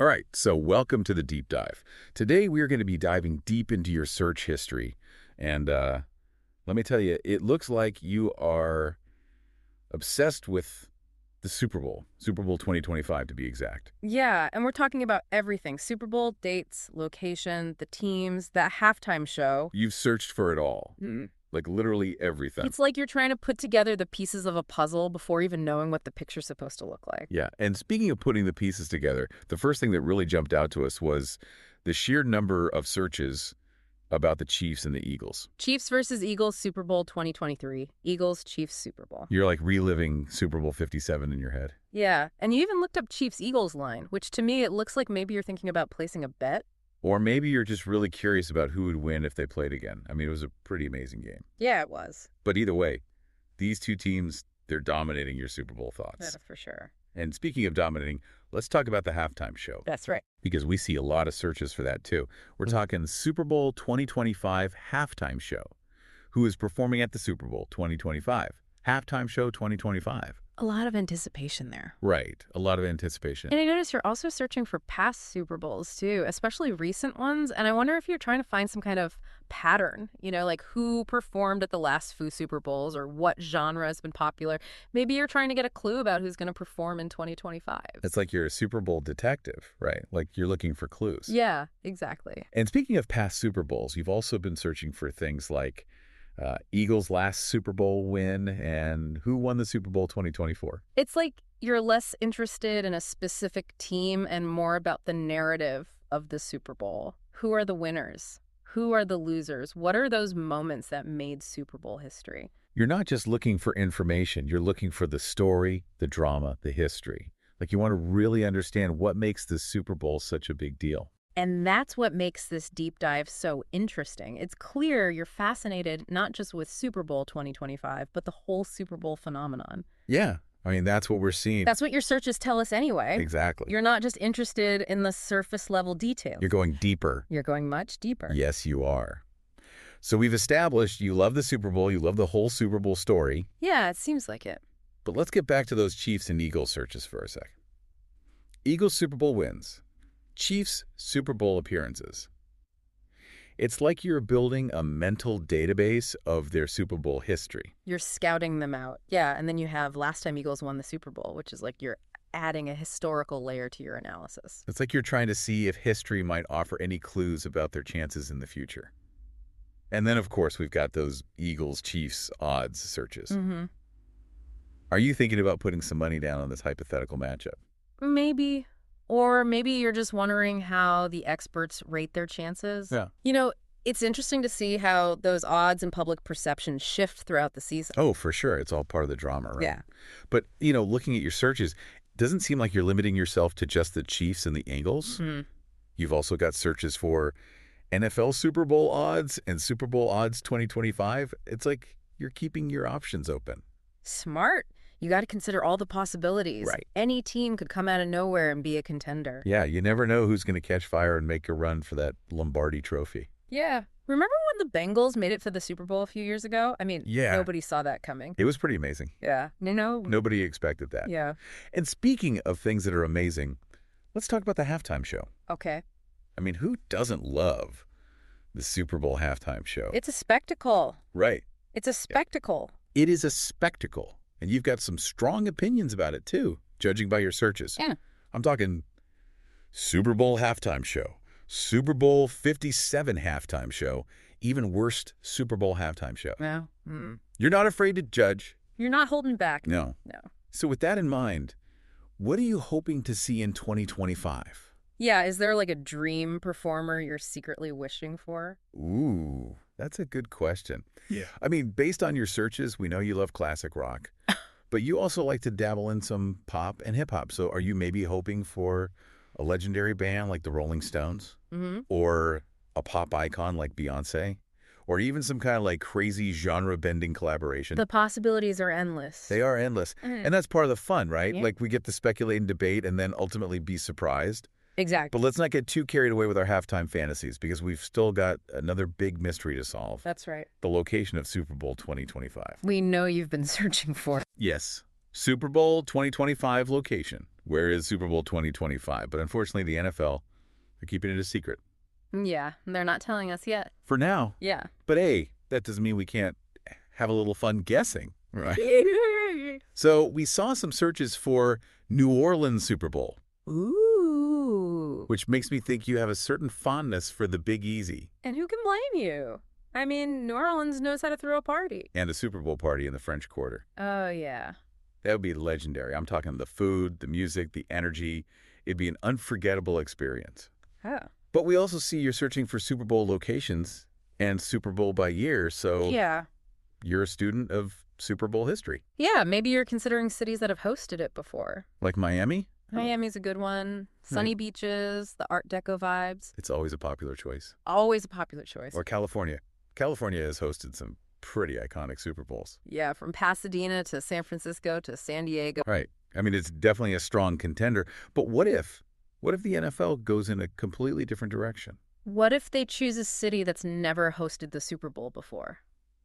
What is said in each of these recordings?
All right, so welcome to the deep dive. Today we are going to be diving deep into your search history. And let me tell you, it looks like you are obsessed with the Super Bowl 2025 to be exact. Yeah, and we're talking about everything. Super Bowl, dates, location, the teams, that halftime show. You've searched for it all, like literally everything. It's like you're trying to put together the pieces of a puzzle before even knowing what the picture's supposed to look like. Yeah, and speaking of putting the pieces together, the first thing that really jumped out to us was the sheer number of searches about the Chiefs and the Eagles. Chiefs versus Eagles, Super Bowl 2023. Eagles, Chiefs, Super Bowl. You're like reliving Super Bowl 57 in your head. Yeah, and you even looked up Chiefs-Eagles line, which to me it looks like maybe you're thinking about placing a bet. Or maybe you're just really curious about who would win if they played again. I mean, it was a pretty amazing game. Yeah, it was. But either way, these two teams, they're dominating your Super Bowl thoughts. Yeah, for sure. And speaking of dominating, let's talk about the halftime show. That's right. Because we see a lot of searches for that too. We're talking Super Bowl 2025 halftime show. Who is performing at the Super Bowl 2025? Halftime show 2025. A lot of anticipation there. Right. A lot of anticipation. And I notice you're also searching for past Super Bowls, too, especially recent ones. And I wonder if you're trying to find some kind of pattern, like who performed at the last few Super Bowls or what genre has been popular. Maybe you're trying to get a clue about who's going to perform in 2025. It's like you're a Super Bowl detective, right? Like you're looking for clues. Yeah, exactly. And speaking of past Super Bowls, you've also been searching for things like Eagles' last Super Bowl win and who won the Super Bowl 2024. It's like you're less interested in a specific team and more about the narrative of the Super Bowl. Who are the winners? Who are the losers? What are those moments that made Super Bowl history? You're not just looking for information. You're looking for the story, the drama, the history. Like you want to really understand what makes the Super Bowl such a big deal. And that's what makes this deep dive so interesting. It's clear you're fascinated not just with Super Bowl 2025, but the whole Super Bowl phenomenon. Yeah. I mean, that's what we're seeing. That's what your searches tell us anyway. Exactly. You're not just interested in the surface level details. You're going deeper. You're going much deeper. Yes, you are. So we've established you love the Super Bowl. You love the whole Super Bowl story. Yeah, it seems like it. But let's get back to those Chiefs and Eagles searches for a second. Eagles Super Bowl wins. Chiefs Super Bowl appearances. It's like you're building a mental database of their Super Bowl history. You're scouting them out. Yeah, and then you have last time Eagles won the Super Bowl, which is like you're adding a historical layer to your analysis. It's like you're trying to see if history might offer any clues about their chances in the future. And then, of course, we've got those Eagles-Chiefs odds searches. Mm-hmm. Are you thinking about putting some money down on this hypothetical matchup? Maybe. Or maybe you're just wondering how the experts rate their chances. Yeah. It's interesting to see how those odds and public perception shift throughout the season. Oh, for sure. It's all part of the drama, right? Yeah. But, looking at your searches, it doesn't seem like you're limiting yourself to just the Chiefs and the Eagles. Mm-hmm. You've also got searches for NFL Super Bowl odds and Super Bowl odds 2025. It's like you're keeping your options open. Smart. You got to consider all the possibilities. Right. Any team could come out of nowhere and be a contender. Yeah, you never know who's going to catch fire and make a run for that Lombardi trophy. Yeah. Remember when the Bengals made it to the Super Bowl a few years ago? I mean, yeah. Nobody saw that coming. It was pretty amazing. Yeah. Nobody expected that. Yeah. And speaking of things that are amazing, let's talk about the halftime show. Okay. I mean, who doesn't love the Super Bowl halftime show? It's a spectacle. Right. It's a spectacle. It is a spectacle. And you've got some strong opinions about it, too, judging by your searches. Yeah. I'm talking Super Bowl halftime show, Super Bowl 57 halftime show, even worst Super Bowl halftime show. No. Mm. You're not afraid to judge. You're not holding back. No. So with that in mind, what are you hoping to see in 2025? Yeah, is there like a dream performer you're secretly wishing for? Ooh, that's a good question. Yeah. I mean, based on your searches, we know you love classic rock, but you also like to dabble in some pop and hip hop. So are you maybe hoping for a legendary band like the Rolling Stones? Mm-hmm. Or a pop icon like Beyonce? Or even some kind of like crazy genre-bending collaboration? The possibilities are endless. They are endless. And that's part of the fun, right? Yeah. Like we get to speculate and debate and then ultimately be surprised. Exactly. But let's not get too carried away with our halftime fantasies because we've still got another big mystery to solve. That's right. The location of Super Bowl 2025. We know you've been searching for. Yes. Super Bowl 2025 location. Where is Super Bowl 2025? But unfortunately, the NFL, they're keeping it a secret. Yeah, they're not telling us yet. For now. Yeah. But hey, that doesn't mean we can't have a little fun guessing, right? So we saw some searches for New Orleans Super Bowl. Ooh. Which makes me think you have a certain fondness for the Big Easy. And who can blame you? I mean, New Orleans knows how to throw a party. And a Super Bowl party in the French Quarter. Oh, yeah. That would be legendary. I'm talking the food, the music, the energy. It'd be an unforgettable experience. Oh. But we also see you're searching for Super Bowl locations and Super Bowl by year, so yeah, you're a student of Super Bowl history. Yeah, maybe you're considering cities that have hosted it before. Like Miami? Miami's a good one. Sunny beaches, the Art Deco vibes. It's always a popular choice. Always a popular choice. Or California. California has hosted some pretty iconic Super Bowls. Yeah, from Pasadena to San Francisco to San Diego. Right. I mean, it's definitely a strong contender. But what if the NFL goes in a completely different direction? What if they choose a city that's never hosted the Super Bowl before?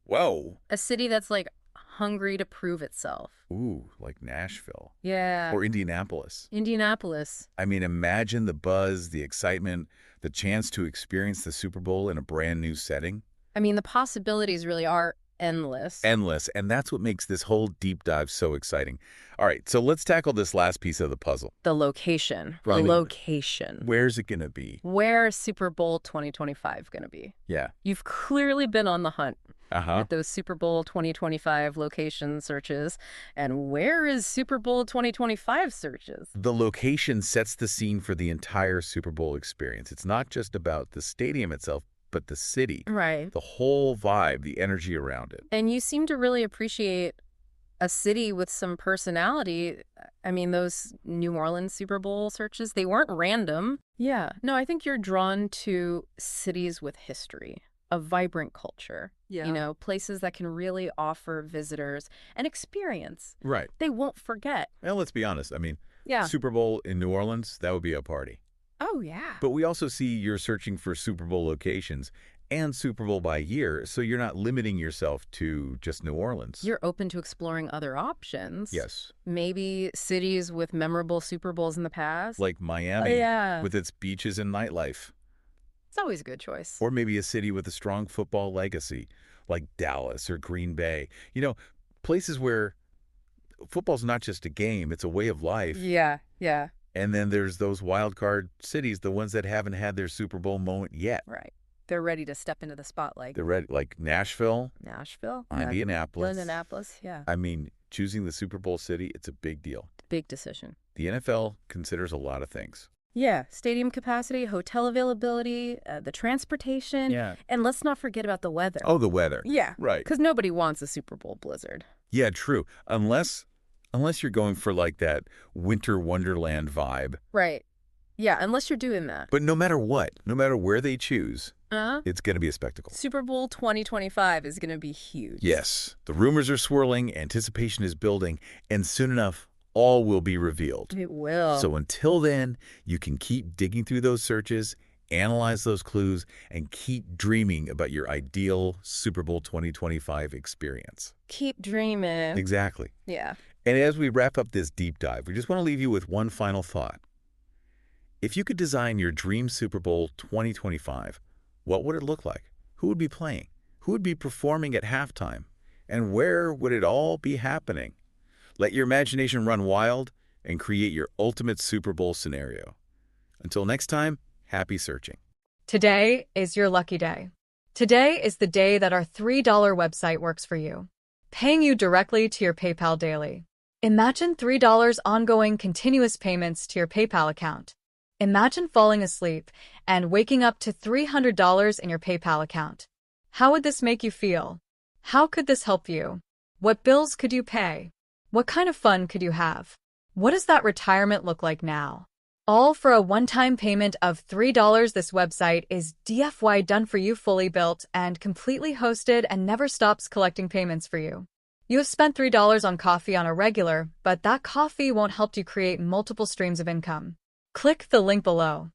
Whoa. A city that's like hungry to prove itself. Ooh, like Nashville. Yeah. Or Indianapolis. Indianapolis. I mean, imagine the buzz, the excitement, the chance to experience the Super Bowl in a brand new setting. I mean, the possibilities really are endless. Endless. And that's what makes this whole deep dive so exciting. All right, so let's tackle this last piece of the puzzle. The location. Right. The location. Where's it going to be? Where is Super Bowl 2025 going to be? Yeah. You've clearly been on the hunt Uh-huh. at those Super Bowl 2025 location searches. And where is Super Bowl 2025 searches? The location sets the scene for the entire Super Bowl experience. It's not just about the stadium itself, but the city. Right. The whole vibe, the energy around it. And you seem to really appreciate a city with some personality. I mean, those New Orleans Super Bowl searches, they weren't random. Yeah. No, I think you're drawn to cities with history, a vibrant culture. Yeah. You know, places that can really offer visitors an experience Right. they won't forget. Well, let's be honest. I mean, Yeah. Super Bowl in New Orleans, that would be a party. Oh, yeah. But we also see you're searching for Super Bowl locations and Super Bowl by year, so you're not limiting yourself to just New Orleans. You're open to exploring other options. Yes. Maybe cities with memorable Super Bowls in the past. Like Miami yeah. with its beaches and nightlife. It's always a good choice. Or maybe a city with a strong football legacy, like Dallas or Green Bay. You know, places where football's not just a game, it's a way of life. Yeah, yeah. And then there's those wild card cities, the ones that haven't had their Super Bowl moment yet. Right. They're ready to step into the spotlight. They're ready, like Nashville, Nashville? Indianapolis. Indianapolis, yeah. I mean, choosing the Super Bowl city, it's a big deal. Big decision. The NFL considers a lot of things. Yeah, stadium capacity, hotel availability, the transportation. Yeah. And let's not forget about the weather. Oh, the weather. Yeah. Right. Because nobody wants a Super Bowl blizzard. Yeah, true. Unless you're going for like that winter wonderland vibe. Right. Yeah, unless you're doing that. But no matter what, no matter where they choose, it's going to be a spectacle. Super Bowl 2025 is going to be huge. Yes. The rumors are swirling, anticipation is building, and soon enough, all will be revealed. It will. So until then, you can keep digging through those searches, analyze those clues, and keep dreaming about your ideal Super Bowl 2025 experience. Keep dreaming. Exactly. Yeah. And as we wrap up this deep dive, we just want to leave you with one final thought. If you could design your dream Super Bowl 2025, what would it look like? Who would be playing? Who would be performing at halftime? And where would it all be happening? Let your imagination run wild and create your ultimate Super Bowl scenario. Until next time, happy searching. Today is your lucky day. Today is the day that our $3 website works for you, paying you directly to your PayPal daily. Imagine $3 ongoing continuous payments to your PayPal account. Imagine falling asleep and waking up to $300 in your PayPal account. How would this make you feel? How could this help you? What bills could you pay? What kind of fun could you have? What does that retirement look like now? All for a one-time payment of $3. This website is DFY done for you, fully built and completely hosted, and never stops collecting payments for you. You have spent $3 on coffee on a regular, but that coffee won't help you create multiple streams of income. Click the link below.